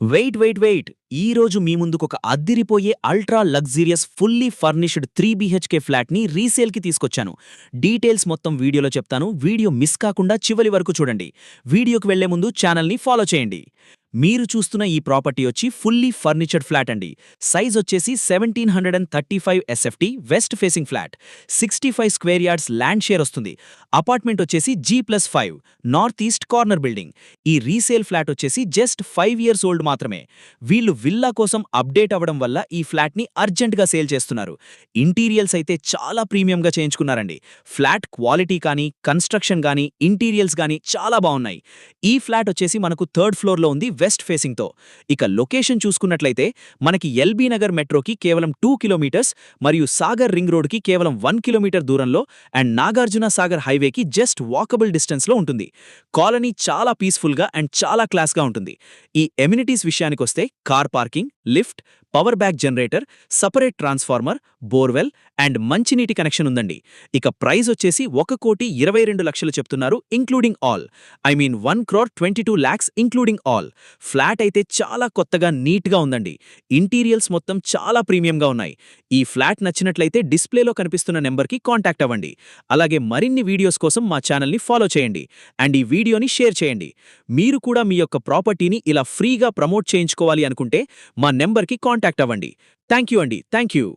Wait. ఈ రోజు మీ ముందుకొక అద్దిరిపోయే ultra luxurious fully furnished 3 BHK ఫ్లాట్‌ని రీసేల్‌కి తీసుకొచ్చాను. డీటెయిల్స్ మొత్తం వీడియోలో చెప్తాను. వీడియో మిస్ కాకుండా చివరి వరకు చూడండి. వీడియోకి వెళ్లే ముందు ఛానల్‌ని ఫాలో చేయండి. మీరు చూస్తున్న ఈ ప్రాపర్టీ వచ్చి ఫుల్లీ ఫర్నిచర్డ్ ఫ్లాట్ అండి. సైజ్ వచ్చేసి 1735 SFT west facing flat. 65 square yards land share వస్తుంది. అపార్ట్మెంట్ వచ్చేసి G+5 north east corner building. ఈ రీసేల్ ఫ్లాట్ వచ్చేసి జస్ట్ 5 ఇయర్స్ ఓల్డ్ మాత్రమే. వీళ్ళు విల్లా కోసం అప్డేట్ అవ్వడం వల్ల ఈ ఫ్లాట్ని అర్జెంట్గా సేల్ చేస్తున్నారు. ఇంటీరియల్స్ అయితే చాలా ప్రీమియంగా చేయించుకున్నారండి. ఫ్లాట్ క్వాలిటీ కానీ, కన్స్ట్రక్షన్ కానీ, ఇంటీరియల్స్ కానీ చాలా బాగున్నాయి. ఈ ఫ్లాట్ వచ్చేసి మనకు థర్డ్ ఫ్లోర్లో ఉంది వెస్ట్ ఫేసింగ్తో. ఇక లొకేషన్ చూసుకున్నట్లయితే మనకి ఎల్బీ నగర్ మెట్రోకి కేవలం 2 కిలోమీటర్స్ మరియు సాగర్ రింగ్ రోడ్కి కేవలం 1 కిలోమీటర్ దూరంలో అండ్ నాగార్జున సాగర్ హైవేకి జస్ట్ వాకబుల్ డిస్టెన్స్లో ఉంటుంది. కాలనీ చాలా పీస్ఫుల్గా అండ్ చాలా క్లాస్గా ఉంటుంది. ఈ ఎమ్యూనిటీస్ విషయానికొస్తే car parking, lift, power back generator, separate transformer, borewell and మంచినీటి కనెక్షన్ ఉందండి. ఇక ప్రైస్ వచ్చేసి 1,22,00,000 చెప్తున్నారు including all. I mean 1,22,00,000 including all. Flat అయితే చాలా కొత్తగా నీట్గా ఉందండి. ఇంటీరియల్స్ మొత్తం చాలా ప్రీమియంగా ఉన్నాయి. ఈ ఫ్లాట్ నచ్చినట్లయితే డిస్ప్లేలో కనిపిస్తున్న నెంబర్కి కాంటాక్ట్ అవ్వండి. అలాగే మరిన్ని వీడియోస్ కోసం మా ఛానల్ని ఫాలో చేయండి అండ్ ఈ వీడియోని షేర్ చేయండి. మీరు కూడా మీ యొక్క ప్రాపర్టీని ఇలా ఫ్రీగా ప్రమోట్ చేయించుకోవాలి అనుకుంటే మా నెంబర్కి కాంటాక్ట్ అవ్వండి. థ్యాంక్ యూ అండి. Thank you.